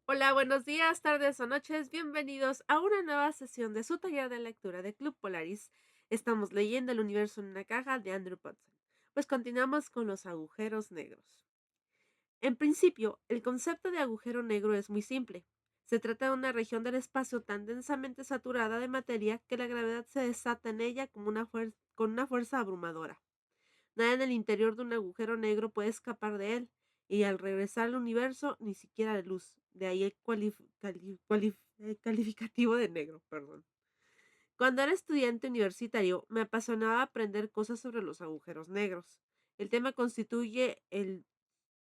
Hola, buenos días, tardes o noches. Bienvenidos a una nueva sesión de su taller de lectura de Club Polaris. Estamos leyendo El universo en una caja de Andrew Potson. Pues continuamos con los agujeros negros. En principio, el concepto de agujero negro es muy simple. Se trata de una región del espacio tan densamente saturada de materia que la gravedad se desata en ella como con una fuerza abrumadora. Nada en el interior de un agujero negro puede escapar de él, y al regresar al universo, ni siquiera la luz. De ahí el calificativo de negro, perdón. Cuando era estudiante universitario, me apasionaba aprender cosas sobre los agujeros negros. El tema constituye el,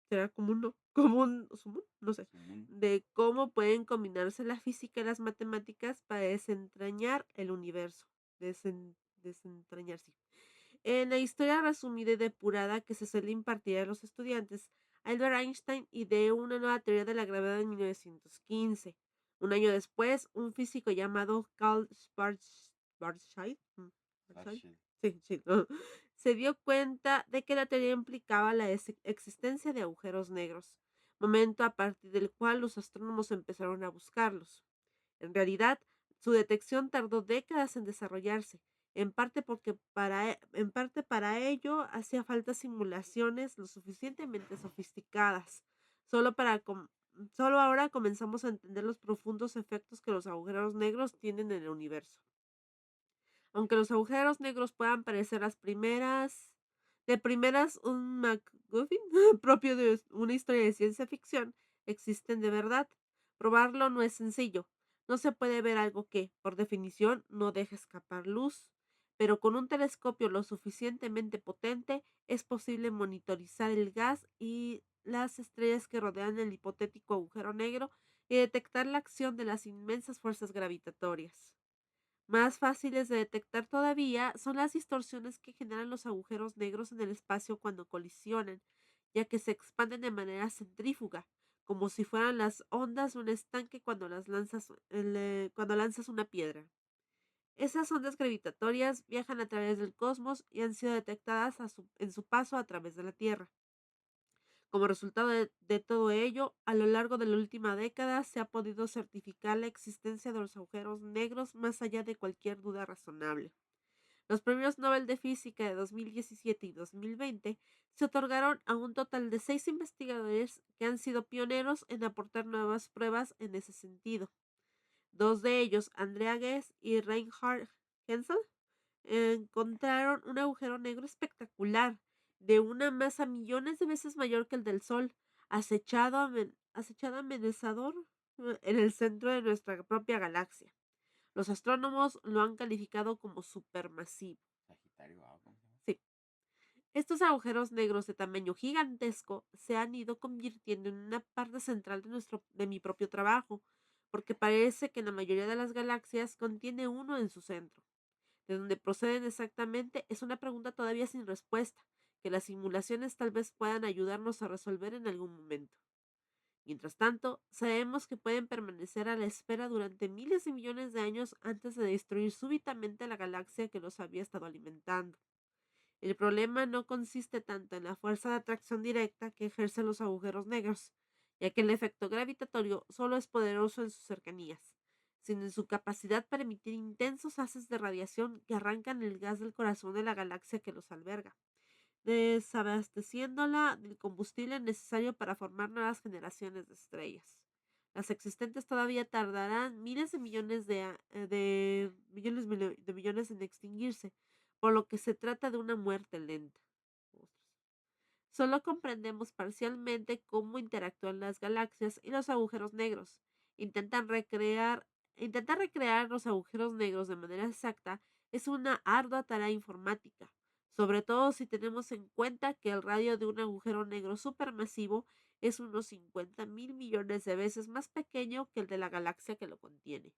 ¿será común, no? Común, ¿sumún? No sé, Ujú. de cómo pueden combinarse la física y las matemáticas para desentrañar el universo. Desentrañar, sí. En la historia resumida y depurada que se suele impartir a los estudiantes, Albert Einstein ideó una nueva teoría de la gravedad en 1915. Un año después, un físico llamado Carl Schwarzschild, Schwarzschild. sí, sí, se dio cuenta de que la teoría implicaba la existencia de agujeros negros, momento a partir del cual los astrónomos empezaron a buscarlos. En realidad, su detección tardó décadas en desarrollarse, en parte porque en parte para ello hacía falta simulaciones lo suficientemente sofisticadas. Solo para com- Solo ahora comenzamos a entender los profundos efectos que los agujeros negros tienen en el universo. Aunque los agujeros negros puedan parecer de primeras un MacGuffin propio de una historia de ciencia ficción, existen de verdad. Probarlo no es sencillo. No se puede ver algo que, por definición, no deja escapar luz. Pero con un telescopio lo suficientemente potente es posible monitorizar el gas y las estrellas que rodean el hipotético agujero negro y detectar la acción de las inmensas fuerzas gravitatorias. Más fáciles de detectar todavía son las distorsiones que generan los agujeros negros en el espacio cuando colisionan, ya que se expanden de manera centrífuga, como si fueran las ondas de un estanque cuando lanzas una piedra. Esas ondas gravitatorias viajan a través del cosmos y han sido detectadas en su paso a través de la Tierra. Como resultado de todo ello, a lo largo de la última década se ha podido certificar la existencia de los agujeros negros más allá de cualquier duda razonable. Los premios Nobel de Física de 2017 y 2020 se otorgaron a un total de 6 investigadores que han sido pioneros en aportar nuevas pruebas en ese sentido. Dos de ellos, Andrea Ghez y Reinhard Hensel, encontraron un agujero negro espectacular, de una masa millones de veces mayor que el del Sol, acechado amenazador en el centro de nuestra propia galaxia. Los astrónomos lo han calificado como supermasivo. Sagitario, ¿cómo se llama? Sí. Estos agujeros negros de tamaño gigantesco se han ido convirtiendo en una parte central de mi propio trabajo, porque parece que en la mayoría de las galaxias contiene uno en su centro. De dónde proceden exactamente es una pregunta todavía sin respuesta, que las simulaciones tal vez puedan ayudarnos a resolver en algún momento. Mientras tanto, sabemos que pueden permanecer a la espera durante miles de millones de años antes de destruir súbitamente la galaxia que los había estado alimentando. El problema no consiste tanto en la fuerza de atracción directa que ejercen los agujeros negros, ya que el efecto gravitatorio solo es poderoso en sus cercanías, sino en su capacidad para emitir intensos haces de radiación que arrancan el gas del corazón de la galaxia que los alberga, desabasteciéndola del combustible necesario para formar nuevas generaciones de estrellas. Las existentes todavía tardarán miles de millones de millones en extinguirse, por lo que se trata de una muerte lenta. Ostras. Solo comprendemos parcialmente cómo interactúan las galaxias y los agujeros negros. Intentan recrear, Intentar recrear los agujeros negros de manera exacta es una ardua tarea informática, sobre todo si tenemos en cuenta que el radio de un agujero negro supermasivo es unos 50.000 millones de veces más pequeño que el de la galaxia que lo contiene.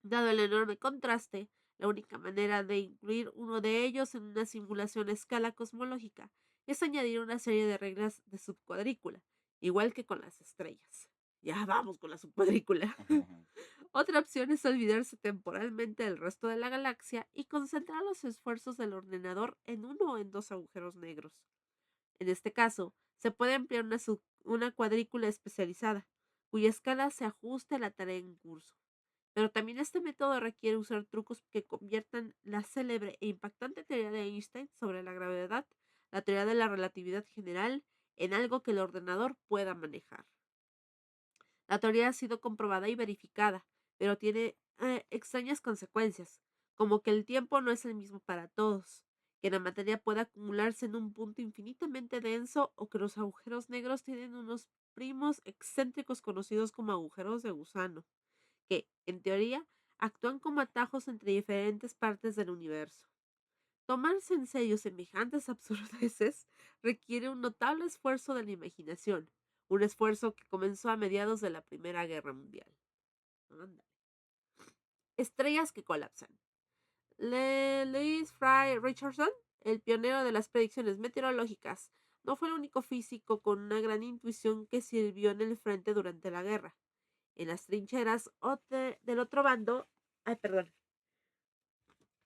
Dado el enorme contraste, la única manera de incluir uno de ellos en una simulación a escala cosmológica es añadir una serie de reglas de subcuadrícula, igual que con las estrellas. Ya vamos con la subcuadrícula. Otra opción es olvidarse temporalmente del resto de la galaxia y concentrar los esfuerzos del ordenador en uno o en dos agujeros negros. En este caso, se puede emplear una cuadrícula especializada. cuya escala se ajuste a la tarea en curso. Pero también este método requiere usar trucos que conviertan la célebre e impactante teoría de Einstein sobre la gravedad, la teoría de la relatividad general, en algo que el ordenador pueda manejar. La teoría ha sido comprobada y verificada, pero tiene extrañas consecuencias, como que el tiempo no es el mismo para todos, que la materia puede acumularse en un punto infinitamente denso o que los agujeros negros tienen unos primos excéntricos conocidos como agujeros de gusano, que, en teoría, actúan como atajos entre diferentes partes del universo. Tomarse en serio semejantes absurdeces requiere un notable esfuerzo de la imaginación, un esfuerzo que comenzó a mediados de la Primera Guerra Mundial. Ándale. Estrellas que colapsan. Louis Fry Richardson, el pionero de las predicciones meteorológicas, no fue el único físico con una gran intuición que sirvió en el frente durante la guerra. En las trincheras del otro bando, ay, perdón,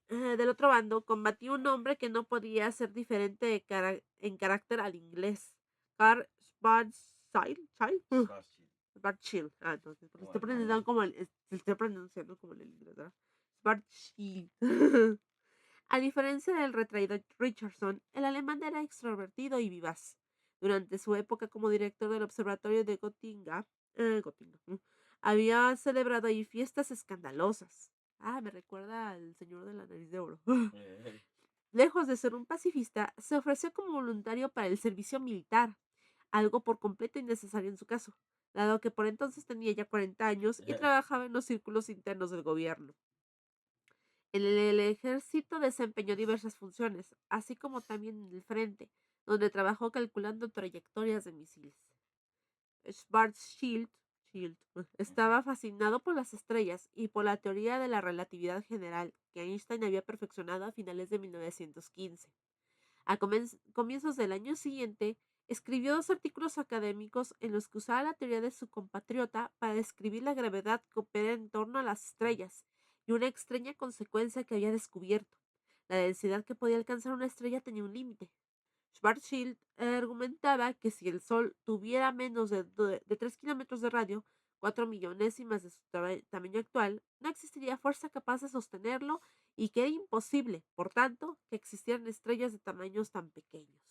del otro bando combatió un hombre que no podía ser diferente en carácter al inglés, Carl Schwarzschild. Schwarzschild. Ah, entonces, porque Como el malo. estoy pronunciando como en el inglés, ¿verdad? Schwarzschild. A diferencia del retraído Richardson, el alemán era extrovertido y vivaz. Durante su época como director del observatorio de Gotinga, había celebrado ahí fiestas escandalosas. Ah, me recuerda al señor de la nariz de oro. Eh, Lejos de ser un pacifista, se ofreció como voluntario para el servicio militar, algo por completo innecesario en su caso, dado que por entonces tenía ya 40 años y trabajaba en los círculos internos del gobierno. En el ejército desempeñó diversas funciones, así como también en el frente, donde trabajó calculando trayectorias de misiles. Schwarzschild Ujú. estaba fascinado por las estrellas y por la teoría de la relatividad general que Einstein había perfeccionado a finales de 1915. A comienzos del año siguiente, escribió dos artículos académicos en los que usaba la teoría de su compatriota para describir la gravedad que opera en torno a las estrellas y una extraña consecuencia que había descubierto. La densidad que podía alcanzar una estrella tenía un límite. Schwarzschild argumentaba que si el Sol tuviera menos de 3 kilómetros de radio, 4 millonésimas de su tamaño actual, no existiría fuerza capaz de sostenerlo y que era imposible, por tanto, que existieran estrellas de tamaños tan pequeños.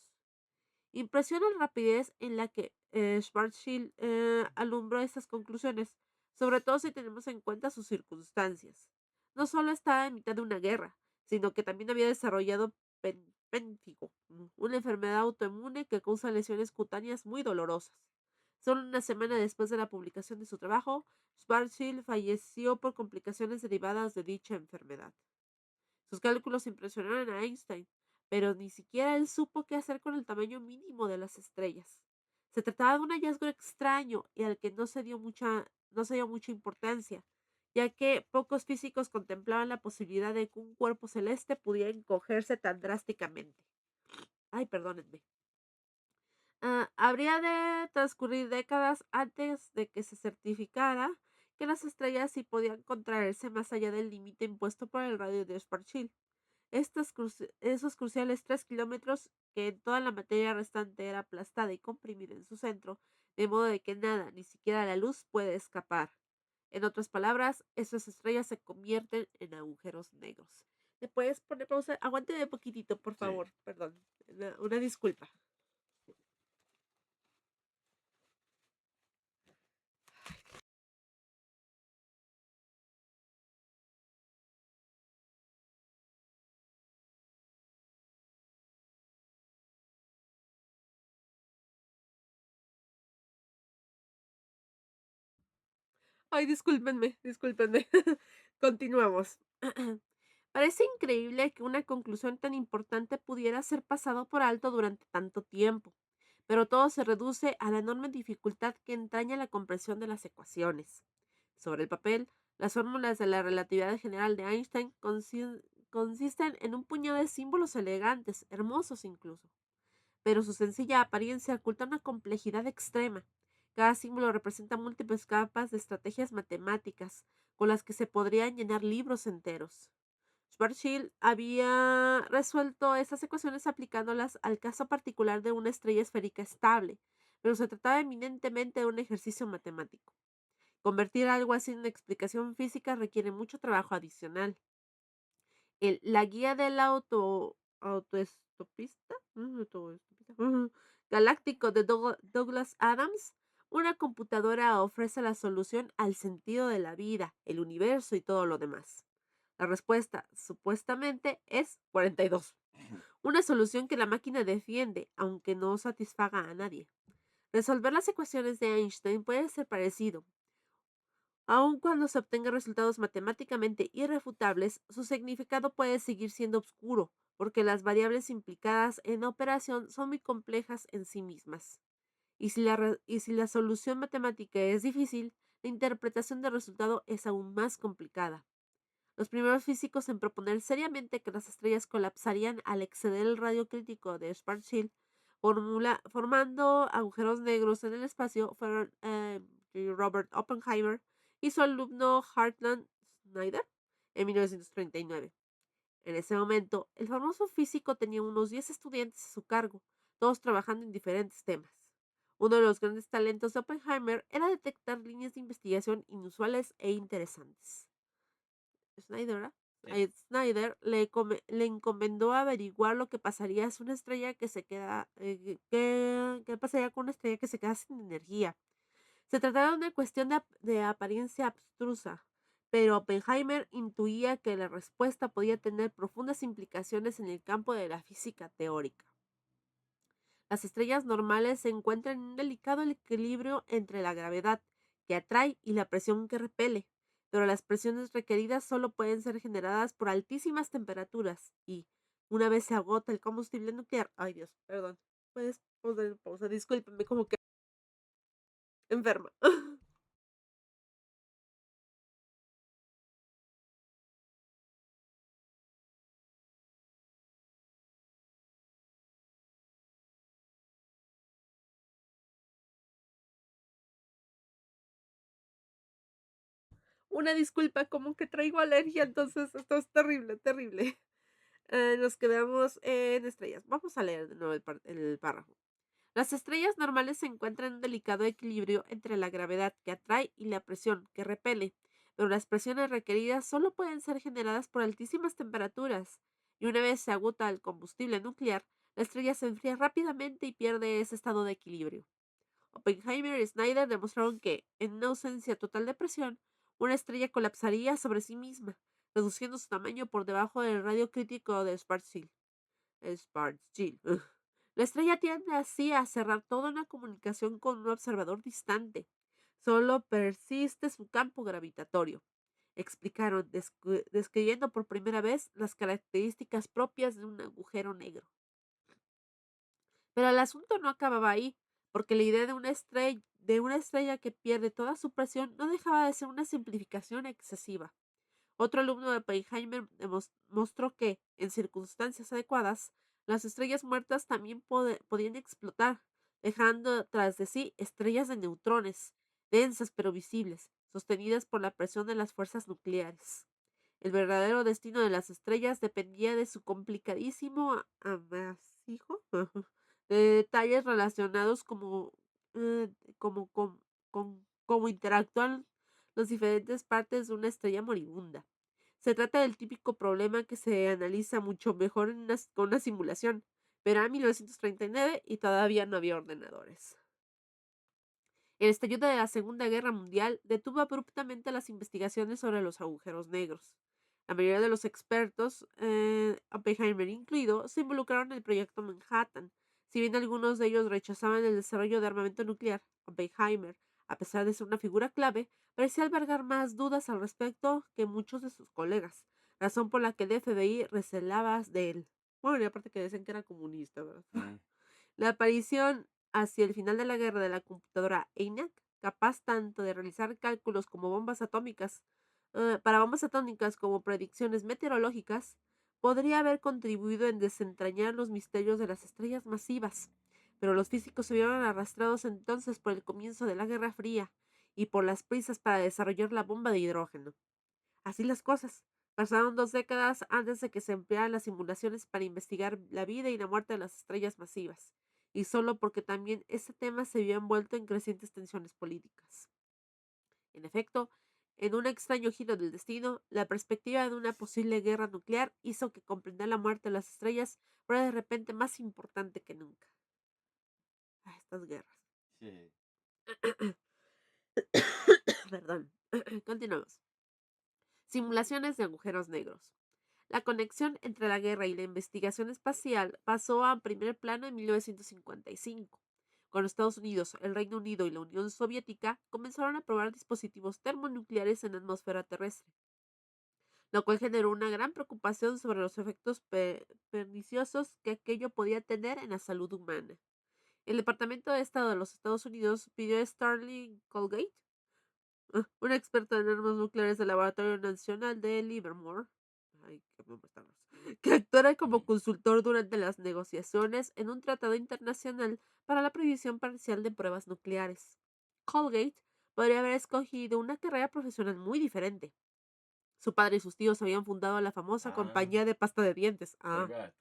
Impresiona la rapidez en la que Schwarzschild alumbró estas conclusiones, sobre todo si tenemos en cuenta sus circunstancias. No solo estaba en mitad de una guerra, sino que también había desarrollado péntigo, una enfermedad autoinmune que causa lesiones cutáneas muy dolorosas. Solo una semana después de la publicación de su trabajo, Schwarzschild falleció por complicaciones derivadas de dicha enfermedad. Sus cálculos impresionaron a Einstein, pero ni siquiera él supo qué hacer con el tamaño mínimo de las estrellas. Se trataba de un hallazgo extraño y al que no se dio mucha importancia, ya que pocos físicos contemplaban la posibilidad de que un cuerpo celeste pudiera encogerse tan drásticamente. Ay, perdónenme. Habría de transcurrir décadas antes de que se certificara que las estrellas sí podían contraerse más allá del límite impuesto por el radio de Schwarzschild. Esos cruciales 3 kilómetros que en toda la materia restante era aplastada y comprimida en su centro, de modo de que nada, ni siquiera la luz, puede escapar. En otras palabras, esas estrellas se convierten en agujeros negros. ¿Le puedes poner pausa? Aguánteme un poquitito, por sí. favor. Perdón. Una disculpa. Ay, discúlpenme, discúlpenme. Continuamos. Parece increíble que una conclusión tan importante pudiera ser pasado por alto durante tanto tiempo, pero todo se reduce a la enorme dificultad que entraña la comprensión de las ecuaciones. Sobre el papel, las fórmulas de la relatividad general de Einstein consisten en un puñado de símbolos elegantes, hermosos incluso, pero su sencilla apariencia oculta una complejidad extrema. Cada símbolo representa múltiples capas de estrategias matemáticas con las que se podrían llenar libros enteros. Schwarzschild había resuelto estas ecuaciones aplicándolas al caso particular de una estrella esférica estable, pero se trataba eminentemente de un ejercicio matemático. Convertir algo así en una explicación física requiere mucho trabajo adicional. La guía del autoestopista, galáctico de Douglas Adams, una computadora ofrece la solución al sentido de la vida, el universo y todo lo demás. La respuesta, supuestamente, es 42. Una solución que la máquina defiende, aunque no satisfaga a nadie. Resolver las ecuaciones de Einstein puede ser parecido. Aun cuando se obtengan resultados matemáticamente irrefutables, su significado puede seguir siendo oscuro, porque las variables implicadas en la operación son muy complejas en sí mismas. Y si la solución matemática es difícil, la interpretación del resultado es aún más complicada. Los primeros físicos en proponer seriamente que las estrellas colapsarían al exceder el radio crítico de Schwarzschild, formando agujeros negros en el espacio, fueron Robert Oppenheimer y su alumno Hartland Schneider en 1939. En ese momento, el famoso físico tenía unos 10 estudiantes a su cargo, todos trabajando en diferentes temas. Uno de los grandes talentos de Oppenheimer era detectar líneas de investigación inusuales e interesantes. Snyder, ¿verdad? Sí. Snyder le encomendó averiguar lo que pasaría si una estrella que se queda, qué pasaría con una estrella que se queda sin energía. Se trataba de una cuestión de apariencia abstrusa, pero Oppenheimer intuía que la respuesta podía tener profundas implicaciones en el campo de la física teórica. Las estrellas normales se encuentran en un delicado equilibrio entre la gravedad que atrae y la presión que repele, pero las presiones requeridas solo pueden ser generadas por altísimas temperaturas y, una vez se agota el combustible nuclear, ay Dios, perdón, puedes poner pausa, discúlpeme, como que enferma. Una disculpa, como que traigo alergia, entonces esto es terrible, terrible. Nos quedamos en estrellas. Vamos a leer de nuevo el párrafo. Las estrellas normales se encuentran en un delicado equilibrio entre la gravedad que atrae y la presión que repele, pero las presiones requeridas solo pueden ser generadas por altísimas temperaturas, y una vez se agota el combustible nuclear, la estrella se enfría rápidamente y pierde ese estado de equilibrio. Oppenheimer y Snyder demostraron que, en una ausencia total de presión, una estrella colapsaría sobre sí misma, reduciendo su tamaño por debajo del radio crítico de Schwarzschild. La estrella tiende así a cerrar toda una comunicación con un observador distante. Solo persiste su campo gravitatorio, explicaron, describiendo por primera vez las características propias de un agujero negro. Pero el asunto no acababa ahí, porque la idea de una estrella que pierde toda su presión no dejaba de ser una simplificación excesiva. Otro alumno de Oppenheimer mostró que, en circunstancias adecuadas, las estrellas muertas también podían explotar, dejando tras de sí estrellas de neutrones, densas pero visibles, sostenidas por la presión de las fuerzas nucleares. El verdadero destino de las estrellas dependía de su complicadísimo amasijo de detalles relacionados eh, como, cómo interactúan las diferentes partes de una estrella moribunda. Se trata del típico problema que se analiza mucho mejor con una simulación, pero era 1939 y todavía no había ordenadores. El estallido de la Segunda Guerra Mundial detuvo abruptamente las investigaciones sobre los agujeros negros. La mayoría de los expertos, Oppenheimer incluido, se involucraron en el proyecto Manhattan. Si bien algunos de ellos rechazaban el desarrollo de armamento nuclear, Oppenheimer, a pesar de ser una figura clave, parecía albergar más dudas al respecto que muchos de sus colegas, razón por la que el FBI recelaba de él. Bueno, y aparte que decían que era comunista, ¿verdad? Mm. La aparición hacia el final de la guerra de la computadora ENIAC, capaz tanto de realizar cálculos como para bombas atómicas como predicciones meteorológicas, podría haber contribuido en desentrañar los misterios de las estrellas masivas. Pero los físicos se vieron arrastrados entonces por el comienzo de la Guerra Fría y por las prisas para desarrollar la bomba de hidrógeno. Así las cosas. Pasaron 2 décadas antes de que se emplearan las simulaciones para investigar la vida y la muerte de las estrellas masivas, y solo porque también ese tema se vio envuelto en crecientes tensiones políticas. En efecto, en un extraño giro del destino, la perspectiva de una posible guerra nuclear hizo que comprender la muerte de las estrellas fuera de repente más importante que nunca. Ah, estas guerras. Sí. Perdón. Continuamos. Simulaciones de agujeros negros. La conexión entre la guerra y la investigación espacial pasó a primer plano en 1955, cuando Estados Unidos, el Reino Unido y la Unión Soviética comenzaron a probar dispositivos termonucleares en la atmósfera terrestre, lo cual generó una gran preocupación sobre los efectos perniciosos que aquello podía tener en la salud humana. El Departamento de Estado de los Estados Unidos pidió a Starling Colgate, un experto en armas nucleares del Laboratorio Nacional de Livermore, ay, qué nombres tan raros, que actuara como Ujú. consultor durante las negociaciones en un tratado internacional para la prohibición parcial de pruebas nucleares. Colgate podría haber escogido una carrera profesional muy diferente. Su padre y sus tíos habían fundado la famosa Ah, compañía de pasta de dientes. Colgate.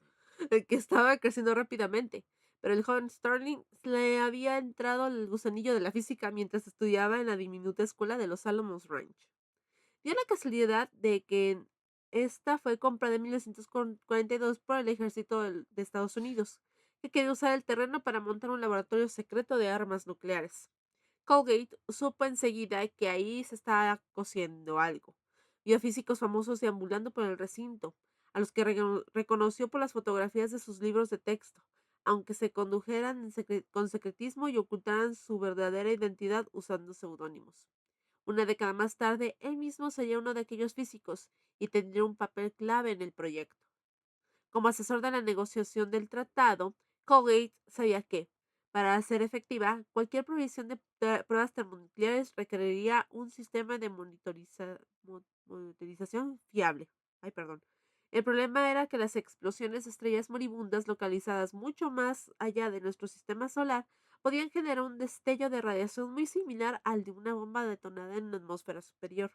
Que estaba creciendo rápidamente, pero el joven Starling le había entrado el gusanillo de la física mientras estudiaba en la diminuta escuela de los Alamos Ranch. Dio la casualidad de que esta fue comprada en 1942 por el ejército de Estados Unidos, que quería usar el terreno para montar un laboratorio secreto de armas nucleares. Colgate supo enseguida que ahí se estaba cociendo algo. Vio a físicos famosos deambulando por el recinto, a los que reconoció por las fotografías de sus libros de texto, aunque se condujeran con secretismo y ocultaran su verdadera identidad usando seudónimos. Una década más tarde, él mismo sería uno de aquellos físicos y tendría un papel clave en el proyecto. Como asesor de la negociación del tratado, Colgate sabía que, para ser efectiva, cualquier provisión de pruebas termonucleares requeriría un sistema de monitorización fiable. Ay, perdón. El problema era que las explosiones de estrellas moribundas localizadas mucho más allá de nuestro sistema solar podían generar un destello de radiación muy similar al de una bomba detonada en una atmósfera superior.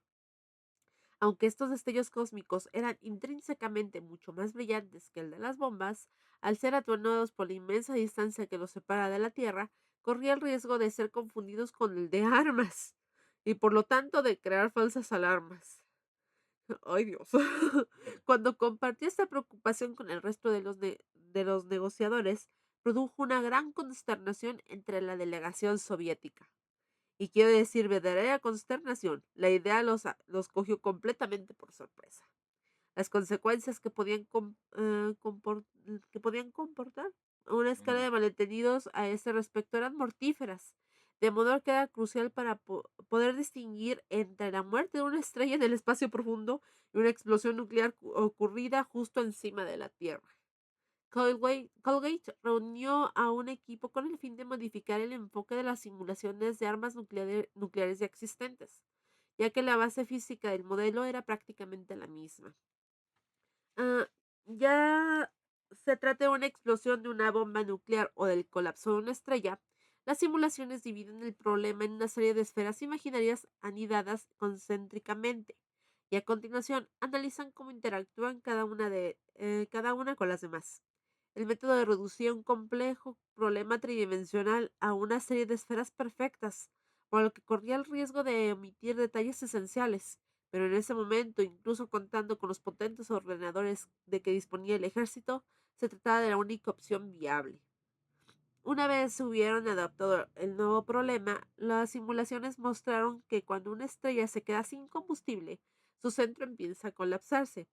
Aunque estos destellos cósmicos eran intrínsecamente mucho más brillantes que el de las bombas, al ser atenuados por la inmensa distancia que los separa de la Tierra, corría el riesgo de ser confundidos con el de armas y por lo tanto de crear falsas alarmas. Ay Dios. Cuando compartió esta preocupación con el resto de los negociadores, produjo una gran consternación entre la delegación soviética. Y quiero decir verdadera consternación, la idea los cogió completamente por sorpresa. Las consecuencias que podían comportar una escala Ujú. de malentendidos a ese respecto eran mortíferas, de modo que era crucial para poder distinguir entre la muerte de una estrella en el espacio profundo y una explosión nuclear ocurrida justo encima de la Tierra. Colgate reunió a un equipo con el fin de modificar el enfoque de las simulaciones de armas nucleares ya existentes, ya que la base física del modelo era prácticamente la misma. Ah, ya se trate de una explosión de una bomba nuclear o del colapso de una estrella, las simulaciones dividen el problema en una serie de esferas imaginarias anidadas concéntricamente y a continuación analizan cómo interactúan cada una con las demás. El método reducía un complejo problema tridimensional a una serie de esferas perfectas, por lo que corría el riesgo de omitir detalles esenciales, pero en ese momento, incluso contando con los potentes ordenadores de que disponía el ejército, se trataba de la única opción viable. Una vez se hubieron adaptado el nuevo problema, las simulaciones mostraron que cuando una estrella se queda sin combustible, su centro empieza a colapsarse.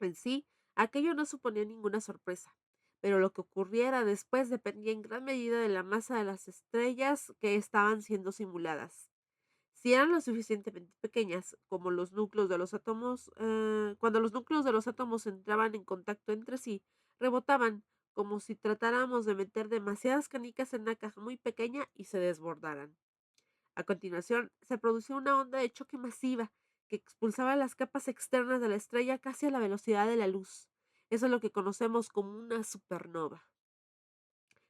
En sí, aquello no suponía ninguna sorpresa, pero lo que ocurriera después dependía en gran medida de la masa de las estrellas que estaban siendo simuladas. Si eran lo suficientemente pequeñas, como los núcleos de los átomos, cuando los núcleos de los átomos entraban en contacto entre sí, rebotaban, como si tratáramos de meter demasiadas canicas en una caja muy pequeña y se desbordaran. A continuación, se producía una onda de choque masiva que expulsaba las capas externas de la estrella casi a la velocidad de la luz. Eso es lo que conocemos como una supernova.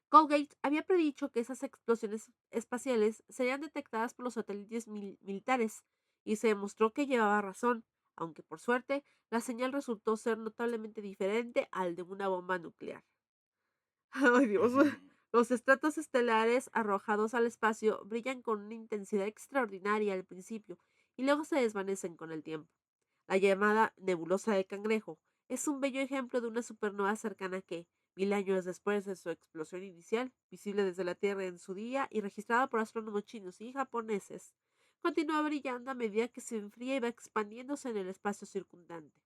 Colgate había predicho que esas explosiones espaciales serían detectadas por los satélites militares y se demostró que llevaba razón, aunque por suerte la señal resultó ser notablemente diferente al de una bomba nuclear. Ay Dios, Los estratos estelares arrojados al espacio brillan con una intensidad extraordinaria al principio y luego se desvanecen con el tiempo. La llamada nebulosa de Cangrejo es un bello ejemplo de una supernova cercana que, 1000 años después de su explosión inicial, visible desde la Tierra en su día y registrada por astrónomos chinos y japoneses, continúa brillando a medida que se enfría y va expandiéndose en el espacio circundante.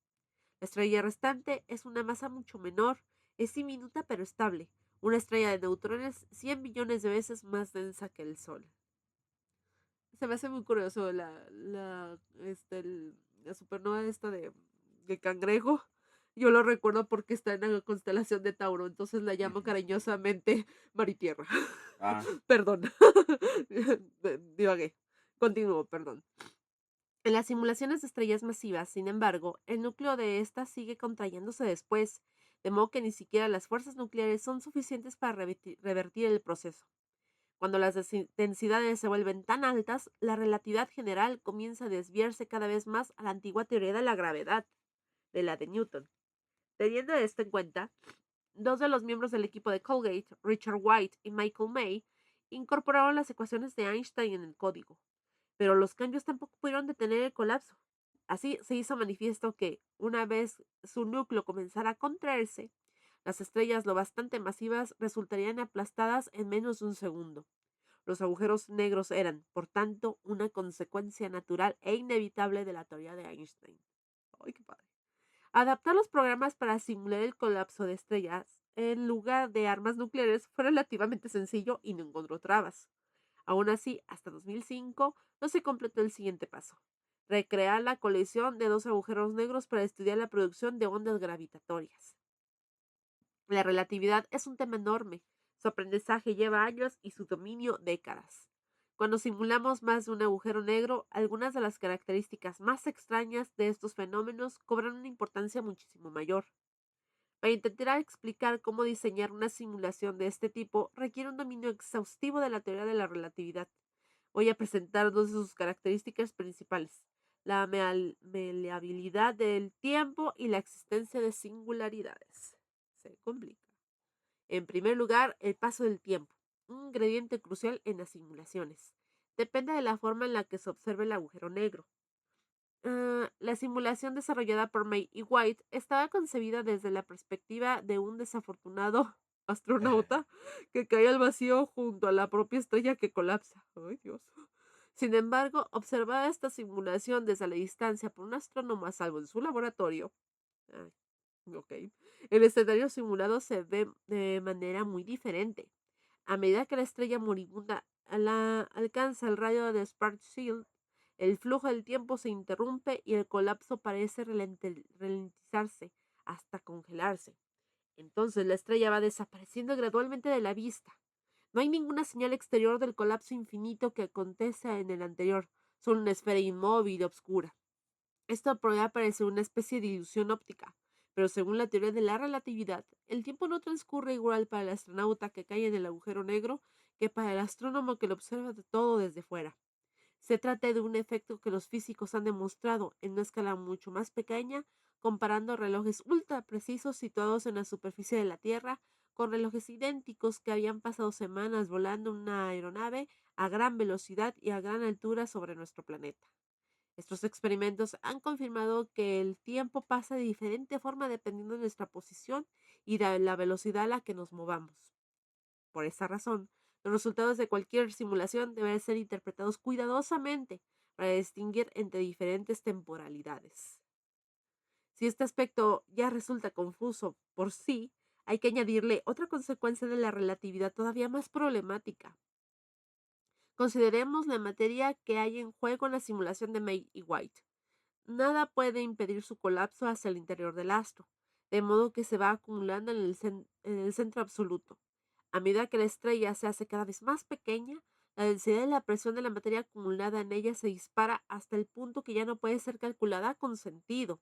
La estrella restante es una masa mucho menor, es diminuta pero estable, una estrella de neutrones 100 billones de veces más densa que el Sol. Se me hace muy curioso la supernova esta de Cangrejo. Yo lo recuerdo porque está en la constelación de Tauro, entonces la llamo Ujú. cariñosamente Maritierra. Ah, Perdón. Divagué. Continúo, perdón. En las simulaciones de estrellas masivas, sin embargo, el núcleo de estas sigue contrayéndose después, de modo que ni siquiera las fuerzas nucleares son suficientes para revertir el proceso. Cuando las densidades se vuelven tan altas, la relatividad general comienza a desviarse cada vez más a la antigua teoría de la gravedad, de la de Newton. Teniendo esto en cuenta, dos de los miembros del equipo de Colgate, Richard White y Michael May, incorporaron las ecuaciones de Einstein en el código, pero los cambios tampoco pudieron detener el colapso. Así se hizo manifiesto que, una vez su núcleo comenzara a contraerse, las estrellas lo bastante masivas resultarían aplastadas en menos de un segundo. Los agujeros negros eran, por tanto, una consecuencia natural e inevitable de la teoría de Einstein. ¡Ay, qué padre! Adaptar los programas para simular el colapso de estrellas en lugar de armas nucleares fue relativamente sencillo y no encontró trabas. Aún así, hasta 2005 no se completó el siguiente paso: recrear la colisión de dos agujeros negros para estudiar la producción de ondas gravitatorias. La relatividad es un tema enorme. Su aprendizaje lleva años y su dominio décadas. Cuando simulamos más de un agujero negro, algunas de las características más extrañas de estos fenómenos cobran una importancia muchísimo mayor. Para intentar explicar cómo diseñar una simulación de este tipo requiere un dominio exhaustivo de la teoría de la relatividad. Voy a presentar dos de sus características principales: la maleabilidad del tiempo y la existencia de singularidades. Se complica. En primer lugar, el paso del tiempo, un ingrediente crucial en las simulaciones. Depende de la forma en la que se observe el agujero negro. La simulación desarrollada por May y White estaba concebida desde la perspectiva de un desafortunado astronauta que cae al vacío junto a la propia estrella que colapsa. ¡Ay, Dios! Sin embargo, observada esta simulación desde la distancia por un astrónomo a salvo en su laboratorio, ay, ok, el escenario simulado se ve de manera muy diferente. A medida que la estrella moribunda alcanza el radio de Schwarzschild, el flujo del tiempo se interrumpe y el colapso parece ralentizarse hasta congelarse. Entonces la estrella va desapareciendo gradualmente de la vista. No hay ninguna señal exterior del colapso infinito que acontece en el anterior, solo una esfera inmóvil y oscura. Esto podría parecer una especie de ilusión óptica, pero según la teoría de la relatividad, el tiempo no transcurre igual para el astronauta que cae en el agujero negro que para el astrónomo que lo observa de todo desde fuera. Se trata de un efecto que los físicos han demostrado en una escala mucho más pequeña, comparando relojes ultra precisos situados en la superficie de la Tierra con relojes idénticos que habían pasado semanas volando en una aeronave a gran velocidad y a gran altura sobre nuestro planeta. Estos experimentos han confirmado que el tiempo pasa de diferente forma dependiendo de nuestra posición y de la velocidad a la que nos movamos. Por esa razón, los resultados de cualquier simulación deben ser interpretados cuidadosamente para distinguir entre diferentes temporalidades. Si este aspecto ya resulta confuso por sí, hay que añadirle otra consecuencia de la relatividad todavía más problemática. Consideremos la materia que hay en juego en la simulación de May y White. Nada puede impedir su colapso hacia el interior del astro, de modo que se va acumulando en el centro absoluto. A medida que la estrella se hace cada vez más pequeña, la densidad y la presión de la materia acumulada en ella se dispara hasta el punto que ya no puede ser calculada con sentido.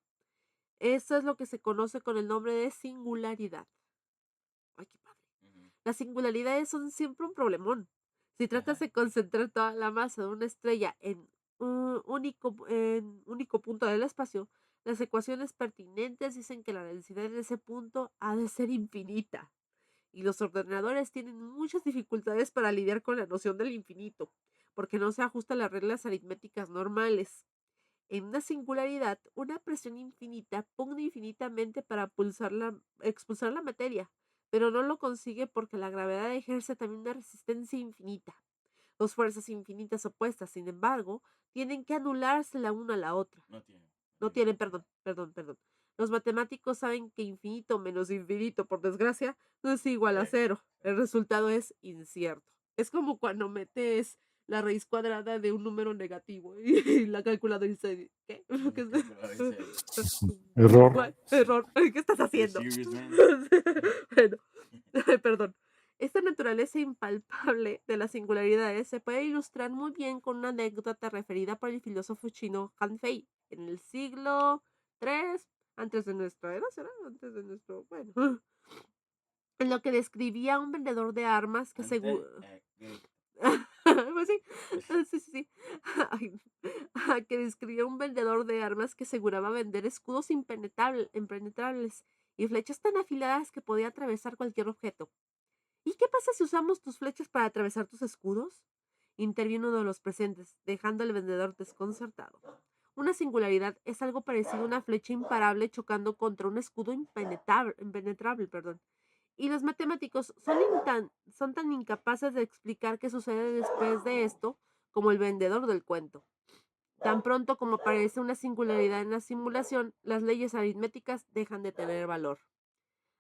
Eso es lo que se conoce con el nombre de singularidad. ¡Ay, qué padre! Ujú. Las singularidades son siempre un problemón. Si tratas de concentrar toda la masa de una estrella en un único punto del espacio, las ecuaciones pertinentes dicen que la densidad de ese punto ha de ser infinita. y los ordenadores tienen muchas dificultades para lidiar con la noción del infinito, porque no se ajusta a las reglas aritméticas normales. En una singularidad, una presión infinita pugna infinitamente para expulsar la materia, pero no lo consigue porque la gravedad ejerce también una resistencia infinita. Dos fuerzas infinitas opuestas, sin embargo, tienen que anularse la una a la otra. No tiene. No tienen, perdón. Los matemáticos saben que infinito menos infinito, por desgracia, no es igual a cero. El resultado es incierto. Es como cuando metes la raíz cuadrada de un número negativo y la calculadora dice, ¿qué? ¿Qué es Error. Error. ¿Qué estás Are you haciendo? serious, man? Bueno, ay, perdón. Esta naturaleza impalpable de las singularidades se puede ilustrar muy bien con una anécdota referida por el filósofo chino Han Fei en el siglo III antes de nuestra era, ¿será? Antes de nuestro, bueno, en lo que describía a un vendedor de armas que pues sí, sí. Ay, que describía a un vendedor de armas que aseguraba vender escudos impenetrables y flechas tan afiladas que podía atravesar cualquier objeto. ¿Y qué pasa si usamos tus flechas para atravesar tus escudos? Intervino uno de los presentes, dejando al vendedor desconcertado. Una singularidad es algo parecido a una flecha imparable chocando contra un escudo impenetrable, perdón. Y los matemáticos son tan incapaces de explicar qué sucede después de esto como el vendedor del cuento. Tan pronto como aparece una singularidad en la simulación, las leyes aritméticas dejan de tener valor.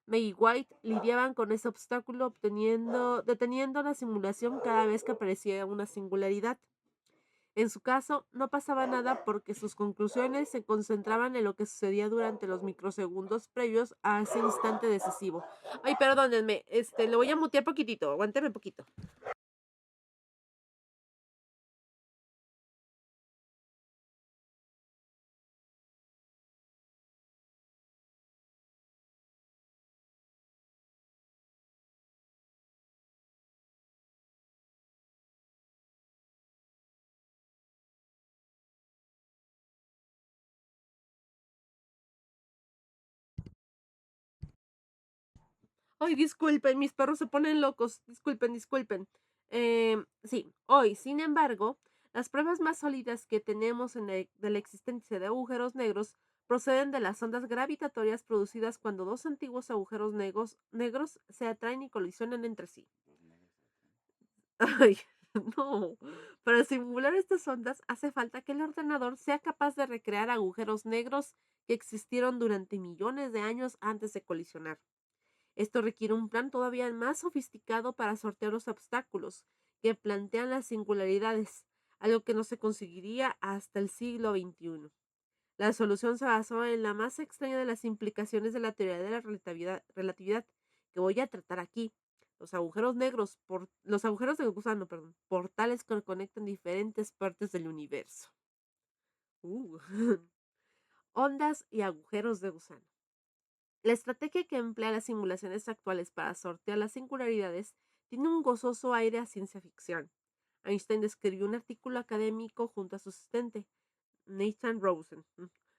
May y White lidiaban con ese obstáculo deteniendo la simulación cada vez que aparecía una singularidad. En su caso, no pasaba nada porque sus conclusiones se concentraban en lo que sucedía durante los microsegundos previos a ese instante decisivo. Ay, perdónenme, le voy a mutear poquitito, aguánteme poquito. Ay, disculpen, mis perros se ponen locos. Disculpen. Sí, hoy, sin embargo, las pruebas más sólidas que tenemos de la existencia de agujeros negros proceden de las ondas gravitatorias producidas cuando dos antiguos agujeros negros se atraen y colisionan entre sí. Ay, no. Para simular estas ondas hace falta que el ordenador sea capaz de recrear agujeros negros que existieron durante millones de años antes de colisionar. Esto requiere un plan todavía más sofisticado para sortear los obstáculos que plantean las singularidades, algo que no se conseguiría hasta el siglo XXI. La solución se basó en la más extraña de las implicaciones de la teoría de la relatividad que voy a tratar aquí. Los agujeros de gusano, perdón, portales que conectan diferentes partes del universo. Uh. Ondas y agujeros de gusano. La estrategia que emplea las simulaciones actuales para sortear las singularidades tiene un gozoso aire a ciencia ficción. Einstein escribió un artículo académico junto a su asistente, Nathan Rosen,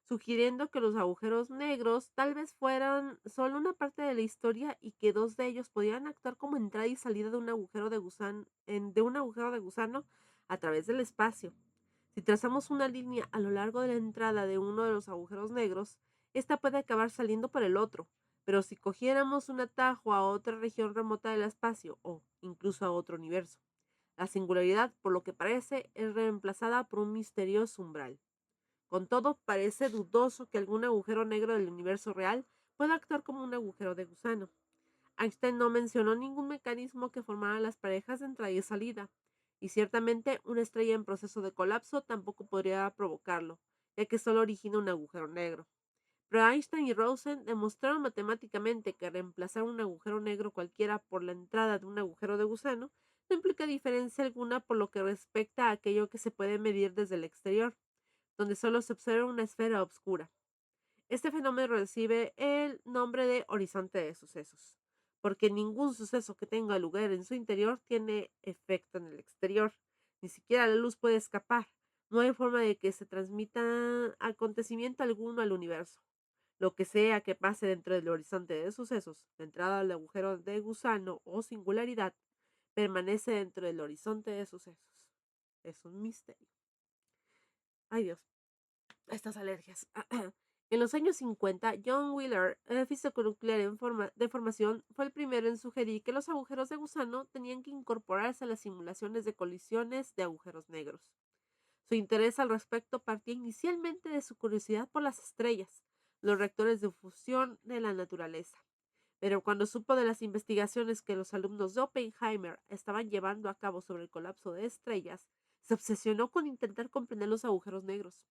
sugiriendo que los agujeros negros tal vez fueran solo una parte de la historia y que dos de ellos podían actuar como entrada y salida de un agujero de gusano a través del espacio. Si trazamos una línea a lo largo de la entrada de uno de los agujeros negros, esta puede acabar saliendo por el otro, pero si cogiéramos un atajo a otra región remota del espacio o incluso a otro universo, la singularidad, por lo que parece, es reemplazada por un misterioso umbral. Con todo, parece dudoso que algún agujero negro del universo real pueda actuar como un agujero de gusano. Einstein no mencionó ningún mecanismo que formara las parejas de entrada y salida, y ciertamente una estrella en proceso de colapso tampoco podría provocarlo, ya que solo origina un agujero negro. Pero Einstein y Rosen demostraron matemáticamente que reemplazar un agujero negro cualquiera por la entrada de un agujero de gusano no implica diferencia alguna por lo que respecta a aquello que se puede medir desde el exterior, donde solo se observa una esfera oscura. Este fenómeno recibe el nombre de horizonte de sucesos, porque ningún suceso que tenga lugar en su interior tiene efecto en el exterior. Ni siquiera la luz puede escapar. No hay forma de que se transmita acontecimiento alguno al universo. Lo que sea que pase dentro del horizonte de sucesos, la entrada al agujero de gusano o singularidad, permanece dentro del horizonte de sucesos. Es un misterio. Ay Dios, estas alergias. En los años 50, John Wheeler, físico nuclear de formación, fue el primero en sugerir que los agujeros de gusano tenían que incorporarse a las simulaciones de colisiones de agujeros negros. Su interés al respecto partía inicialmente de su curiosidad por las estrellas, los reactores de fusión de la naturaleza. Pero cuando supo de las investigaciones que los alumnos de Oppenheimer estaban llevando a cabo sobre el colapso de estrellas, se obsesionó con intentar comprender los agujeros negros.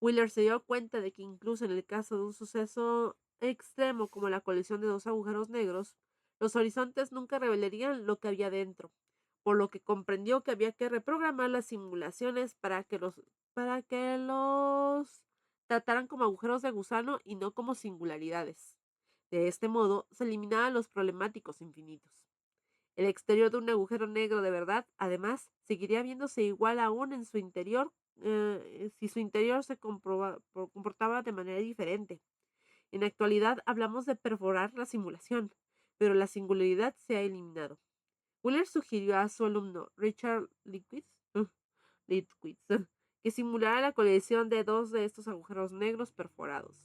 Wheeler se dio cuenta de que incluso en el caso de un suceso extremo como la colisión de dos agujeros negros, los horizontes nunca revelarían lo que había dentro, por lo que comprendió que había que reprogramar las simulaciones para que los trataran como agujeros de gusano y no como singularidades. De este modo, se eliminaban los problemáticos infinitos. El exterior de un agujero negro de verdad, además, seguiría viéndose igual aún en su interior si su interior comportaba de manera diferente. En la actualidad hablamos de perforar la simulación, pero la singularidad se ha eliminado. Wheeler sugirió a su alumno Richard Litwitz que simulara la colisión de dos de estos agujeros negros perforados.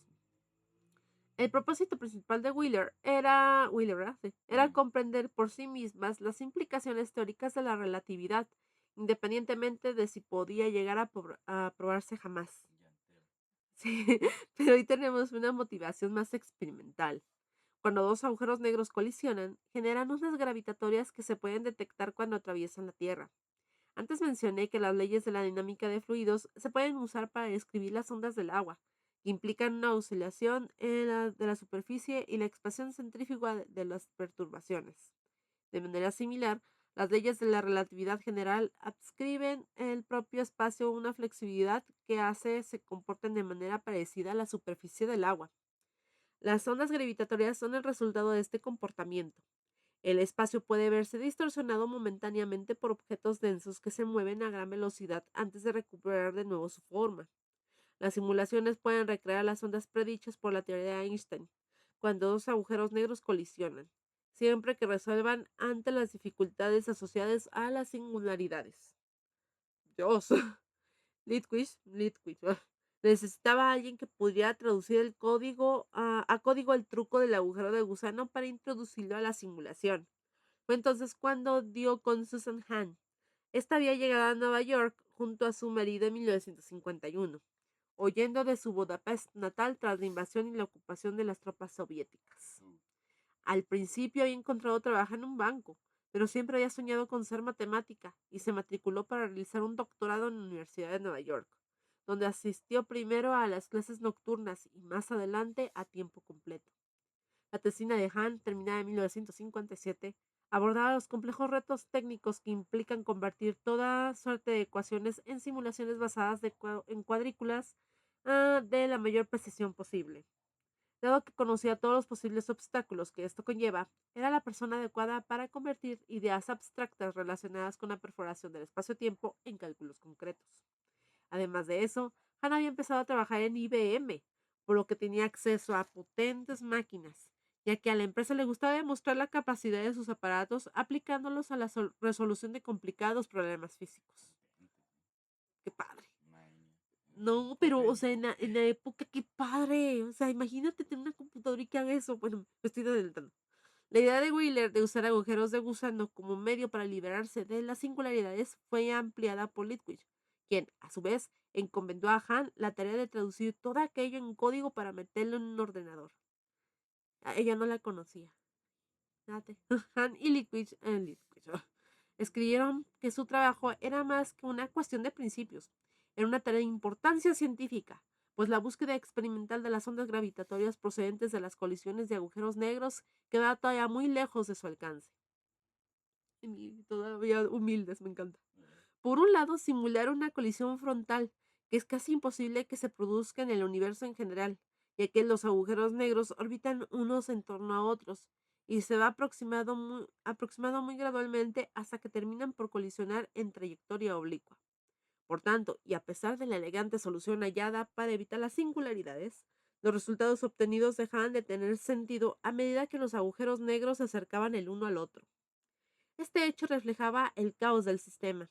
El propósito principal de Wheeler, ¿verdad? Sí, era Mm. comprender por sí mismas las implicaciones teóricas de la relatividad, independientemente de si podía llegar a probarse jamás. Llantero. Sí, pero hoy tenemos una motivación más experimental. Cuando dos agujeros negros colisionan, generan ondas gravitatorias que se pueden detectar cuando atraviesan la Tierra. Antes mencioné que las leyes de la dinámica de fluidos se pueden usar para describir las ondas del agua, que implican una oscilación de la superficie y la expansión centrífuga de las perturbaciones. De manera similar, las leyes de la relatividad general adscriben el propio espacio una flexibilidad que hace se comporten de manera parecida a la superficie del agua. Las ondas gravitatorias son el resultado de este comportamiento. El espacio puede verse distorsionado momentáneamente por objetos densos que se mueven a gran velocidad antes de recuperar de nuevo su forma. Las simulaciones pueden recrear las ondas predichas por la teoría de Einstein, cuando dos agujeros negros colisionan, siempre que resuelvan ante las dificultades asociadas a las singularidades. Dios. Litwitch. Necesitaba a alguien que pudiera traducir el código a código el truco del agujero de gusano para introducirlo a la simulación. Fue entonces cuando dio con Susan Hahn. Esta había llegado a Nueva York junto a su marido en 1951, huyendo de su Budapest natal tras la invasión y la ocupación de las tropas soviéticas. Uh, Al principio había encontrado trabajo en un banco, pero siempre había soñado con ser matemática y se matriculó para realizar un doctorado en la Universidad de Nueva York, donde asistió primero a las clases nocturnas y más adelante a tiempo completo. La tesina de Hahn, terminada en 1957, abordaba los complejos retos técnicos que implican convertir toda suerte de ecuaciones en simulaciones basadas en cuadrículas de la mayor precisión posible. Dado que conocía todos los posibles obstáculos que esto conlleva, era la persona adecuada para convertir ideas abstractas relacionadas con la perforación del espacio-tiempo en cálculos concretos. Además de eso, Hannah había empezado a trabajar en IBM, por lo que tenía acceso a potentes máquinas, ya que a la empresa le gustaba demostrar la capacidad de sus aparatos aplicándolos a la resolución de complicados problemas físicos. ¡Qué padre! madre mía. No, pero, o sea, Potente. en la época, qué padre. O sea, imagínate tener una computadora y que haga eso. Bueno, me estoy adelantando. La idea de Wheeler de usar agujeros de gusano como medio para liberarse de las singularidades fue ampliada por Litwitch, quien, a su vez, encomendó a Hahn la tarea de traducir todo aquello en código para meterlo en un ordenador. Ella no la conocía. Fíjate. Hahn y escribieron que su trabajo era más que una cuestión de principios. Era una tarea de importancia científica, pues la búsqueda experimental de las ondas gravitatorias procedentes de las colisiones de agujeros negros quedaba todavía muy lejos de su alcance. Y todavía humildes, me encanta. Por un lado, simular una colisión frontal, que es casi imposible que se produzca en el universo en general, ya que los agujeros negros orbitan unos en torno a otros y se va aproximando muy gradualmente hasta que terminan por colisionar en trayectoria oblicua. Por tanto, y a pesar de la elegante solución hallada para evitar las singularidades, Los resultados obtenidos dejaban de tener sentido a medida que los agujeros negros se acercaban el uno al otro. Este hecho reflejaba el caos del sistema.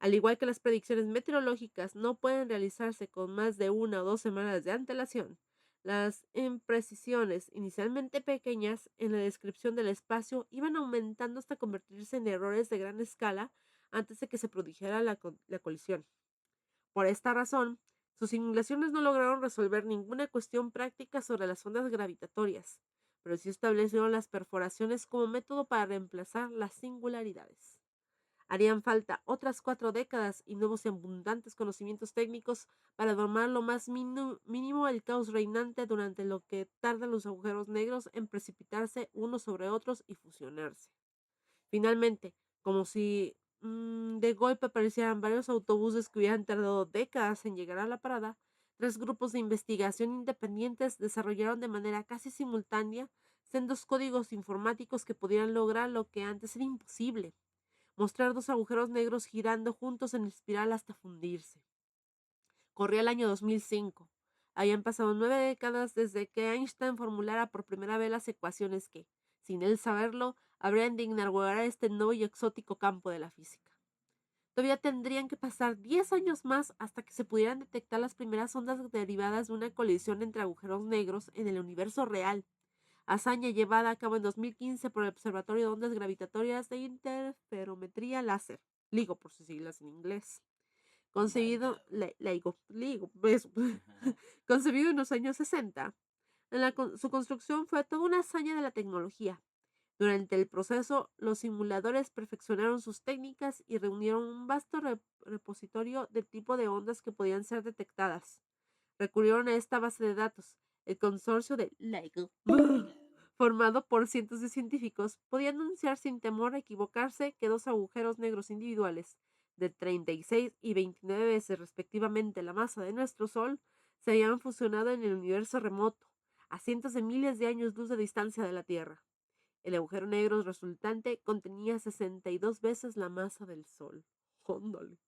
Al igual que las predicciones meteorológicas no pueden realizarse con más de 1 o 2 semanas de antelación, las imprecisiones, inicialmente pequeñas en la descripción del espacio, iban aumentando hasta convertirse en errores de gran escala antes de que se produjera la colisión. Por esta razón, sus simulaciones no lograron resolver ninguna cuestión práctica sobre las ondas gravitatorias, pero sí establecieron las perforaciones como método para reemplazar las singularidades. Harían falta otras 4 décadas y nuevos y abundantes conocimientos técnicos para domar lo más mínimo el caos reinante durante lo que tardan los agujeros negros en precipitarse unos sobre otros y fusionarse. Finalmente, como si de golpe aparecieran varios autobuses que hubieran tardado décadas en llegar a la parada, 3 grupos de investigación independientes desarrollaron de manera casi simultánea sendos códigos informáticos que pudieran lograr lo que antes era imposible: mostrar 2 agujeros negros girando juntos en espiral hasta fundirse. Corría el año 2005. Habían pasado 9 décadas desde que Einstein formulara por primera vez las ecuaciones que, sin él saberlo, habrían de inaugurar este nuevo y exótico campo de la física. Todavía tendrían que pasar 10 años más hasta que se pudieran detectar las primeras ondas derivadas de una colisión entre agujeros negros en el universo real, hazaña llevada a cabo en 2015 por el Observatorio de Ondas Gravitatorias de Interferometría Láser, LIGO por sus siglas en inglés. Concebido, LIGO, eso, concebido en los años 60. Su construcción fue toda una hazaña de la tecnología. Durante el proceso, los simuladores perfeccionaron sus técnicas y reunieron un vasto repositorio de tipo de ondas que podían ser detectadas. Recurrieron a esta base de datos. El consorcio de LIGO, formado por cientos de científicos, podía anunciar sin temor a equivocarse que 2 agujeros negros individuales, de 36 y 29 veces respectivamente la masa de nuestro Sol, se habían fusionado en el universo remoto, a cientos de miles de años luz de distancia de la Tierra. El agujero negro resultante contenía 62 veces la masa del Sol. ¡Óndale!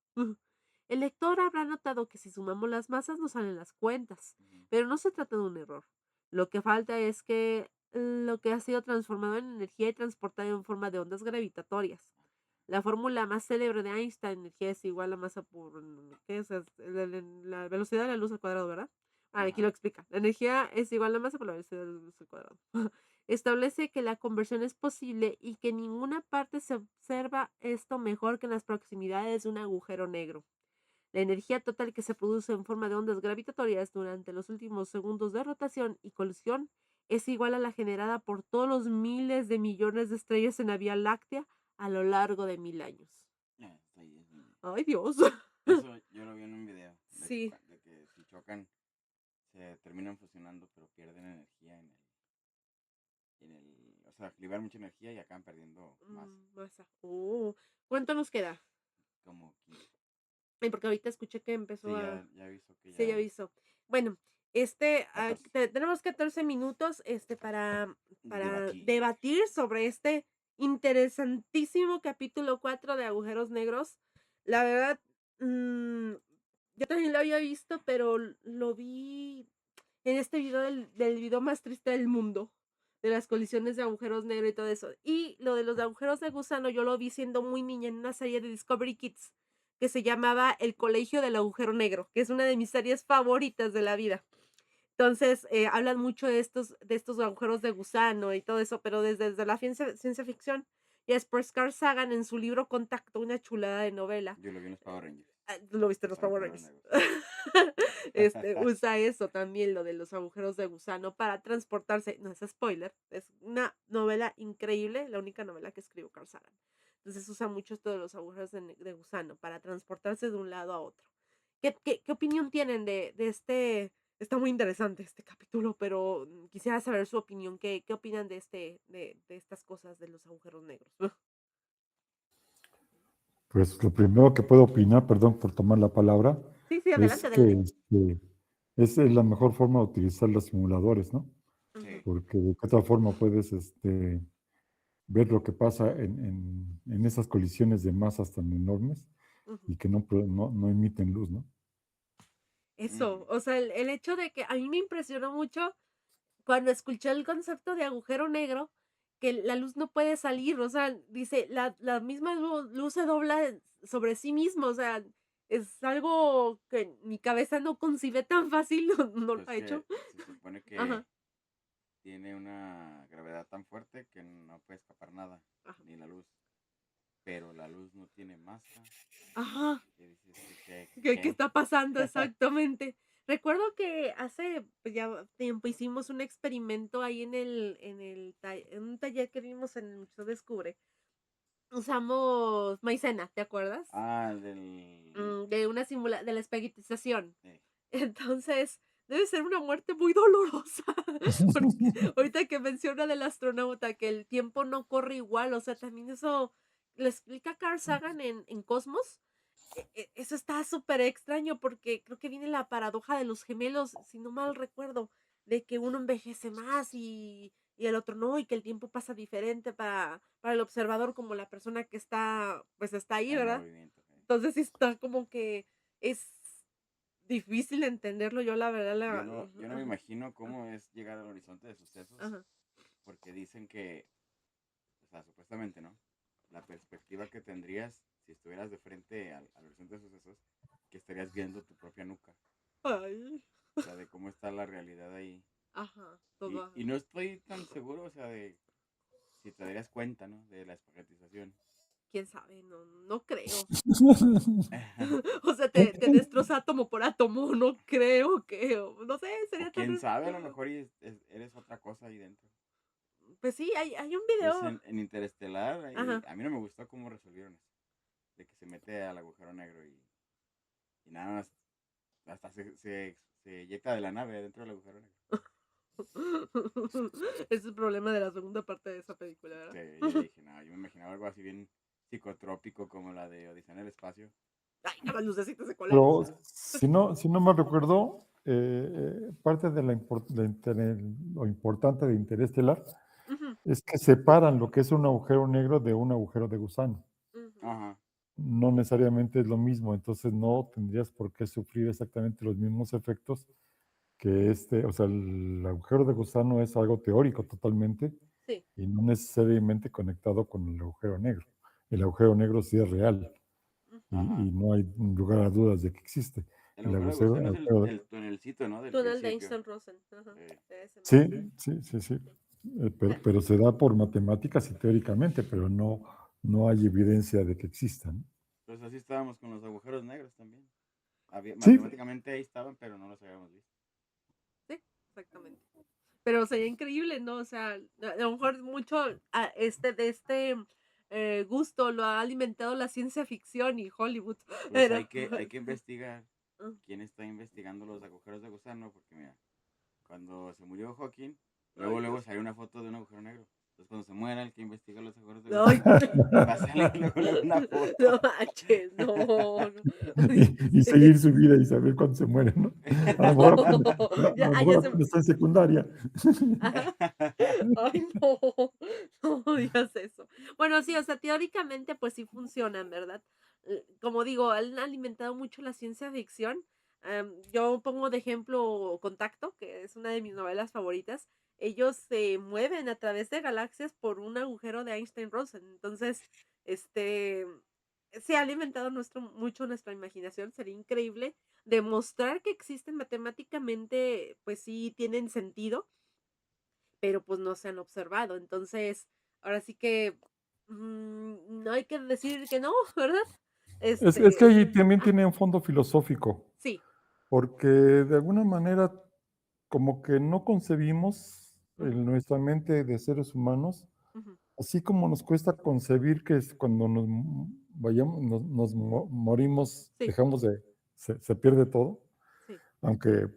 El lector habrá notado que si sumamos las masas nos salen las cuentas, pero no se trata de un error. Lo que falta es que lo que ha sido transformado en energía y transportado en forma de ondas gravitatorias. La fórmula más célebre de Einstein: energía es igual a masa por, ¿qué es? La velocidad de la luz al cuadrado, ¿verdad? Aquí lo Ajá. explica. La energía es igual a masa por la velocidad de la luz al cuadrado. Establece que la conversión es posible y que en ninguna parte se observa esto mejor que en las proximidades de un agujero negro. La energía total que se produce en forma de ondas gravitatorias durante los últimos segundos de rotación y colisión es igual a la generada por todos los miles de millones de estrellas en la Vía Láctea a lo largo de 1000 años. Está ahí, es un- ¡Ay, Dios! Eso yo lo vi en un video Sí. de que si chocan se terminan fusionando, pero pierden energía o sea, liberan mucha energía y acaban perdiendo más, Masa. Oh, ¿cuánto nos queda? como 15. Ay, porque ahorita escuché que empezó Sí, a... ya avisó que Sí, ya ya avisó. Bueno, 14 tenemos 14 minutos para debatir. debatir sobre este interesantísimo capítulo 4 de Agujeros Negros. La verdad, yo también lo había visto, pero lo vi en este video del video más triste del mundo, de las colisiones de agujeros negros y todo eso. Y lo de los agujeros de gusano, yo lo vi siendo muy niña en una serie de Discovery Kids que se llamaba El Colegio del Agujero Negro, que es una de mis series favoritas de la vida. Entonces, hablan mucho de estos agujeros de gusano y todo eso, pero desde la ciencia ficción. Y después Carl Sagan en su libro Contacto, una chulada de novela. Yo lo vi en los Power Rangers. Tú lo viste en Los los Power agujeros Rangers. negros. Usa eso también, lo de los agujeros de gusano, para transportarse. No es spoiler, es una novela increíble, la única novela que escribió Carl Sagan. Entonces usa mucho esto de los agujeros de gusano para transportarse de un lado a otro. ¿Qué opinión tienen de este? Está muy interesante este capítulo, pero quisiera saber su opinión. ¿Qué opinan de estas cosas de los agujeros negros? Pues lo primero que puedo opinar, perdón por tomar la palabra, Sí, sí, es adelante, que adelante. esa es la mejor forma de utilizar los simuladores, ¿no? Sí. Porque de qué otra forma puedes ver lo que pasa en esas colisiones de masas tan enormes Ujú. y que no emiten luz, ¿no? Eso, Ujú. o sea, el hecho de que a mí me impresionó mucho cuando escuché el concepto de agujero negro, que la luz no puede salir, o sea, dice, la misma luz se dobla sobre sí mismo, o sea, es algo que mi cabeza no concibe tan fácil, no lo Pues ha hecho. que se supone Ajá, que tiene una gravedad tan fuerte que no puede escapar nada, ajá, ni la luz. Pero la luz no tiene masa. ajá. ¿Qué dices tú? ¿Qué? ¿Qué ¿Qué? está pasando? Exactamente. Recuerdo que hace, pues, ya tiempo hicimos un experimento ahí en un taller que vimos en el Museo Descubre. Usamos maicena, ¿te acuerdas? Ah, del... De una simula de la espaguetización. eh, Entonces, debe ser una muerte muy dolorosa, porque ahorita que menciona del astronauta, que el tiempo no corre igual, o sea, también eso lo explica Carl Sagan en Cosmos. Eso está súper extraño porque creo que viene la paradoja de los gemelos, si no mal recuerdo, de que uno envejece más y el otro no, y que el tiempo pasa diferente para el observador como la persona que está, pues está ahí, en ¿verdad? movimiento. Entonces sí está como que es difícil entenderlo, yo la verdad Yo no me ajá, imagino ajá, cómo es llegar al horizonte de sucesos, ajá. porque dicen que, o sea, supuestamente, ¿no? La perspectiva que tendrías si estuvieras de frente al horizonte de sucesos, que estarías viendo tu propia nuca, Ay, o sea, de cómo está la realidad ahí. ajá, todo, Y no estoy tan seguro, o sea, de si te darías cuenta, ¿no? De la espaguetización. quién sabe, no creo. O sea, te destroza átomo por átomo, no creo que, no sé, O sería quién tan sabe, a lo mejor eres otra cosa ahí dentro. pues sí, hay un Pues video. en Interestelar, ahí, Ajá. a mí no me gustó cómo resolvieron eso. De que se mete al agujero negro y nada más, hasta se eyecta de la nave dentro del agujero negro. Es el problema de la segunda parte de esa película, ¿verdad? Yo dije, no, yo me imaginaba algo así bien psicotrópico como la de Odisea en el espacio. Ay, no, las lucecitas de Pero colores. si no mal recuerdo, parte de lo importante de Interestelar Ujú, es que separan lo que es un agujero negro de un agujero de gusano. ujú, Ajá, No necesariamente es lo mismo, entonces no tendrías por qué sufrir exactamente los mismos efectos que o sea, el agujero de gusano es algo teórico totalmente sí. y no necesariamente conectado con el agujero negro. El agujero negro sí es real Ujú. ajá. y no hay lugar a dudas de que existe. El El agujero de agujero, gusano es agujero el tunelcito, ¿no? Del Túnel de principio. Einstein-Rosen. Ajá. Eh, De ese sí, mero. sí, sí, sí. Sí. Pero se da por matemáticas y teóricamente, pero no hay evidencia de que existan. pues así estábamos con los agujeros negros también. Sí, Matemáticamente ahí estaban, pero no los habíamos visto. Sí, exactamente. Pero sería increíble, ¿no? O sea, a lo mejor mucho de este gusto lo ha alimentado la ciencia ficción y Hollywood. Pues Pero, hay que investigar quién está investigando los agujeros de gusano, porque mira, cuando se murió Joaquín, ay, luego Dios. salió una foto de un agujero negro. Entonces cuando se muera el que investiga los agujeros de Ay, gusano, va a salir luego una no foto. manches, no, no. y seguir su vida y saber cuándo se muere, ¿no? A lo mejor No, a ya, lo ah, mejor ya apenas está en secundaria. ajá. Ay, no, no digas eso. Bueno, sí, o sea, teóricamente, pues sí funcionan, ¿verdad? Como digo, han alimentado mucho la ciencia ficción. Yo pongo de ejemplo Contacto, que es una de mis novelas favoritas. Ellos se mueven a través de galaxias por un agujero de Einstein-Rosen. Entonces, este, se ha alimentado mucho nuestra imaginación. Sería increíble demostrar que existen matemáticamente, pues sí tienen sentido, pero pues no se han observado. Entonces, ahora sí que no hay que decir que no, ¿verdad? Es que ahí también Ah, tiene un fondo filosófico, sí. porque de alguna manera como que no concebimos Ujú, en nuestra mente de seres humanos, ujú, así como nos cuesta concebir que es cuando morimos, sí, se pierde todo, sí. aunque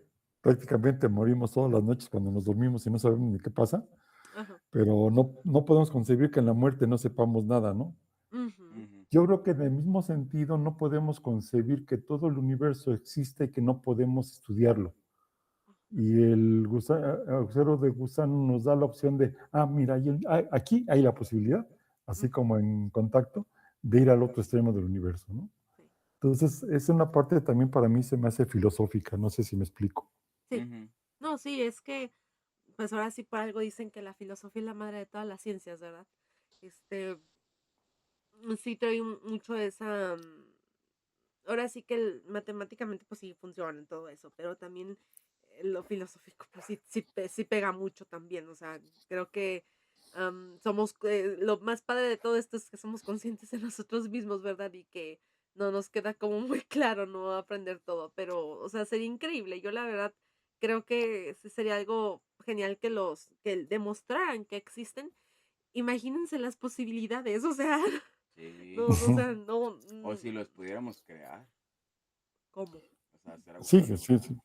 prácticamente morimos todas las noches cuando nos dormimos y no sabemos ni qué pasa, Ajá. pero no podemos concebir que en la muerte no sepamos nada, ¿no? Ujú, Ujú, Yo creo que en el mismo sentido no podemos concebir que todo el universo existe y que no podemos estudiarlo. Y el agujero de gusano nos da la opción de, mira, aquí hay la posibilidad, así ujú, como en contacto, de ir al otro extremo del universo, ¿no? sí. Entonces, es una parte también para mí se me hace filosófica, no sé si me explico. Sí. Ujú. No, sí, es que, pues ahora sí por algo dicen que la filosofía es la madre de todas las ciencias, ¿verdad? Este, sí trae mucho esa, ahora sí que matemáticamente pues sí funciona en todo eso, pero también lo filosófico pues sí, sí pega mucho también, o sea, creo que somos, lo más padre de todo esto es que somos conscientes de nosotros mismos, ¿verdad? Y que no nos queda como muy claro no aprender todo, pero, o sea, sería increíble. Yo la verdad creo que sería algo genial que demostraran que existen. Imagínense las posibilidades, o sea, no, Sí. o sea, no, O si los pudiéramos crear, ¿cómo? o sea, hacer Sí, agujeros sí, negros sí.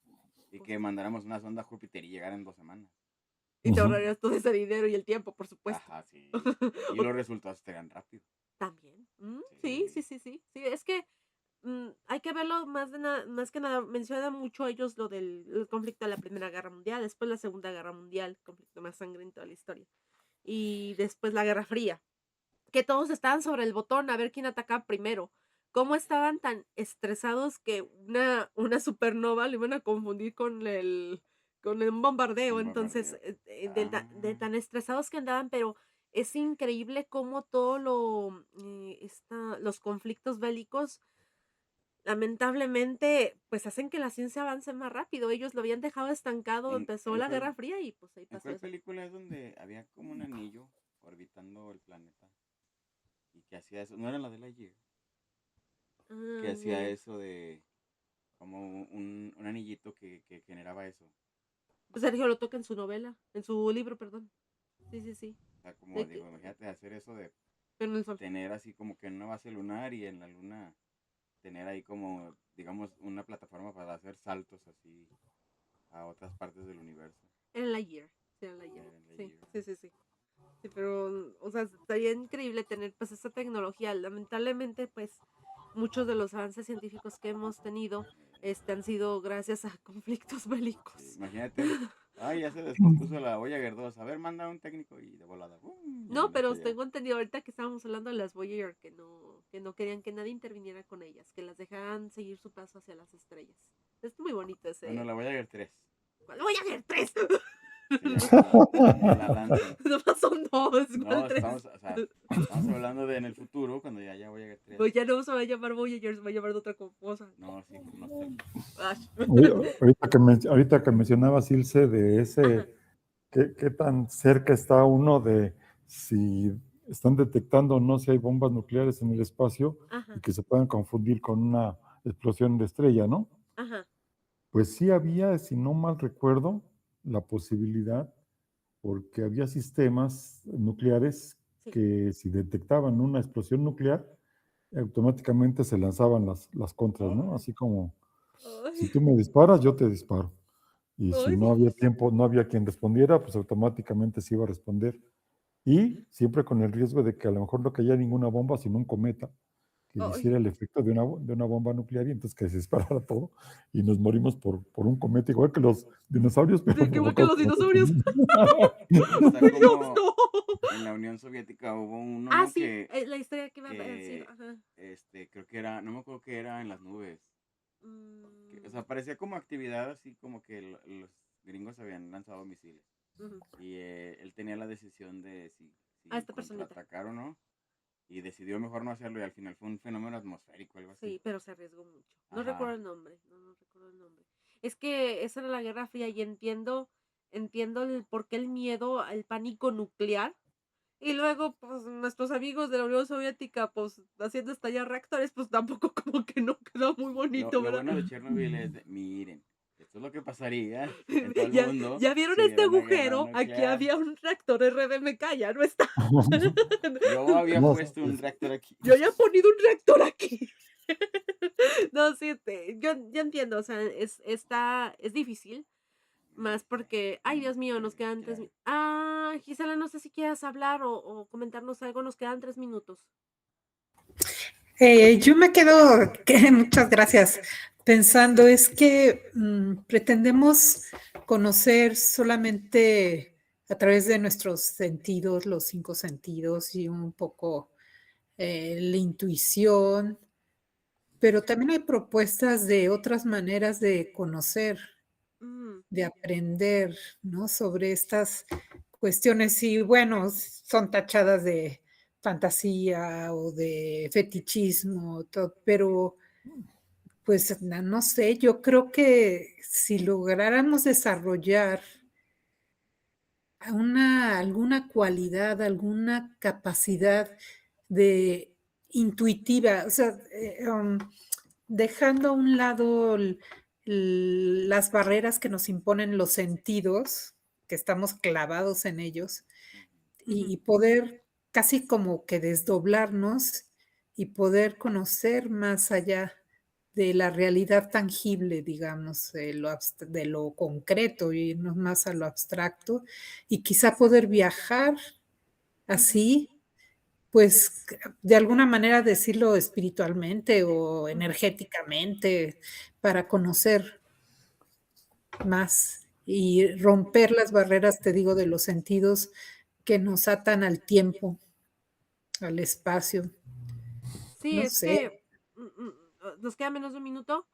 y Pues que mandáramos una sonda a Júpiter y llegara en 2 semanas. y te Ujú. ahorrarías todo ese dinero y el tiempo, por supuesto. Ajá, sí. Y O- los resultados serían rápido. También. Sí, Sí. sí, sí, sí. Sí, es que hay que verlo más que nada. Mencionan mucho ellos lo del el conflicto de la Primera Guerra Mundial, después la Segunda Guerra Mundial, el conflicto más sangriento de la historia. Y después la Guerra Fría, que todos estaban sobre el botón a ver quién atacaba primero. ¿Cómo estaban tan estresados que una supernova lo iban a confundir con un bombardeo? Un Entonces, bombardeo. Ah, de tan estresados que andaban, pero es increíble cómo todo los conflictos bélicos, lamentablemente, pues hacen que la ciencia avance más rápido. Ellos lo habían dejado estancado, empezó en la cuál, Guerra Fría y pues ahí ¿en pasó cuál eso. película es donde había como un anillo orbitando el planeta? Y que hacía eso. No era la de Lightyear. Que hacía Ah, eso de como un anillito que generaba eso. pues Sergio lo toca en su novela, en su libro, perdón. Sí, sí, sí. O sea, como De que, digo, imagínate hacer eso de pero en el sol. tener así como que en una base lunar y en la luna tener ahí como, digamos, una plataforma para hacer saltos así a otras partes del universo. En la year. Sí, en la year. En Sí, Lightyear. sí, sí, sí. Sí, pero, o sea, estaría increíble tener pues esa tecnología. Lamentablemente, pues, muchos de los avances científicos que hemos tenido, han sido gracias a conflictos Sí, bélicos. imagínate. Ay, ya se descompuso la Voyager 2. A ver, manda un técnico y de volada. ¡Bum! Ya No, anda hasta pero allá. tengo entendido ahorita que estábamos hablando de las Voyager que no querían que nadie interviniera con ellas, que las dejaran seguir su paso hacia las estrellas. Es muy bonito Bueno, ese. la Voyager 3 ¿Cuál Voyager 3? se llama la lanzan. Nomás son dos, No, ¿cuál tres? estamos, o sea, estamos hablando de en el futuro, cuando ya Voyager 3. Pues ya no se va a llamar Voyager, se va a llamar de otra cosa. No, sí, por nostalgia. Ash. Ahorita que mencionabas, Ilse, de Ajá, ese, qué tan cerca está uno de si están detectando o no si hay bombas nucleares en el espacio y ajá, que se puedan confundir con una explosión de estrella, ¿no? ajá. Pues sí había, si no mal recuerdo, la posibilidad, porque había sistemas nucleares Sí. que si detectaban una explosión nuclear, automáticamente se lanzaban las contras, ¿no? Ay, Así como, si Ay, tú me disparas, yo te disparo. Y si ay, no había Dios. tiempo, no había quien respondiera, pues automáticamente se iba a responder. Y siempre con el riesgo de que a lo mejor no cayera ninguna bomba, sino un cometa que Ay. hiciera el efecto de una bomba nuclear y entonces que se disparara todo y nos morimos por un cometa, igual que los dinosaurios, pero De que igual que provocados los por nosotros dinosaurios. mismos. está Ay, Dios, como no. en la Unión Soviética hubo uno, Ah, ¿no? sí, la historia que iba a decir. Que, Ajá. creo que era, no me acuerdo que era en las nubes. O sea, Mm, parecía como actividad así como que los gringos habían lanzado misiles. ujú. Y él tenía la decisión de A si esta personita. contraatacar o no. Y decidió mejor no hacerlo y al final fue un fenómeno atmosférico, algo así. Sí, pero se arriesgó mucho. No recuerdo Ajá. el nombre. No, no recuerdo el nombre. Es que esa era la Guerra Fría y entiendo el por qué el miedo al pánico nuclear. Y luego, pues, nuestros amigos de la Unión Soviética, pues, haciendo estallar reactores, pues tampoco como que no quedó muy bonito, Lo ¿verdad? bueno de Chernobyl es de, miren, esto es lo que pasaría en todo el Ya, mundo ya vieron si este hubiera una guerra agujero, aquí nuclear. había un reactor RDMK, ya no está. Yo había No, puesto un reactor aquí. Yo ya he ponido un reactor aquí. No, sí, yo entiendo, o sea, es difícil, más porque, ay, Dios mío, nos quedan ¿Qué hay? Gisela, no sé si quieras hablar o comentarnos algo, nos quedan 3 minutos. Yo me quedo, muchas gracias, pensando, es que pretendemos conocer solamente a través de nuestros sentidos, los 5 sentidos y un poco la intuición, pero también hay propuestas de otras maneras de conocer, Mm, de aprender, ¿no? Sobre estas cuestiones y bueno, son tachadas de fantasía o de fetichismo, pero pues no sé, yo creo que si lográramos desarrollar alguna cualidad, alguna capacidad de intuitiva, o sea, dejando a un lado las barreras que nos imponen los sentidos, que estamos clavados en ellos, ujú. y poder casi como que desdoblarnos y poder conocer más allá de la realidad tangible, digamos, de lo concreto, y irnos más a lo abstracto, y quizá poder viajar Ujú, así, pues, de alguna manera decirlo espiritualmente o ujú. energéticamente, para conocer más y romper las barreras, te digo, de los sentidos que nos atan al tiempo, al espacio. Sí, No es sé. que nos queda menos de un minuto.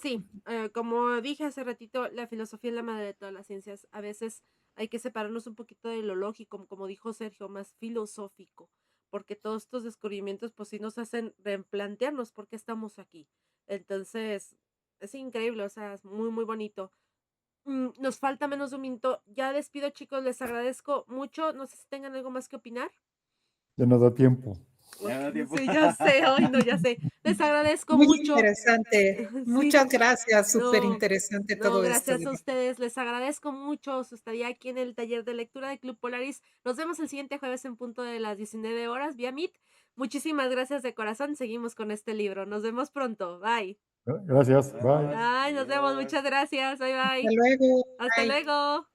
Sí, como dije hace ratito, la filosofía es la madre de todas las ciencias. A veces hay que separarnos un poquito de lo lógico, como dijo Sergio, más filosófico, porque todos estos descubrimientos pues sí nos hacen replantearnos por qué estamos aquí. Entonces, es increíble, o sea, es muy, muy bonito. Nos falta menos de un minuto. Ya despido, chicos, les agradezco mucho. No sé si tengan algo más que opinar. Ya no da tiempo. Ya no da tiempo. Sí, ya sé, ay, no, ya sé. Les agradezco Muy mucho. interesante. Sí, Muchas gracias. Súper no, interesante no, todo esto. gracias a ustedes. Les agradezco mucho su estadía aquí en el taller de lectura de Club Polaris. Nos vemos el siguiente jueves en punto de las 19 horas vía Meet. Muchísimas gracias de corazón. Seguimos con este libro. Nos vemos pronto. Bye. Gracias. Nos Bye. vemos. Ay, nos vemos. Adiós. Muchas gracias. Bye, Hasta bye. luego. Hasta Bye. luego.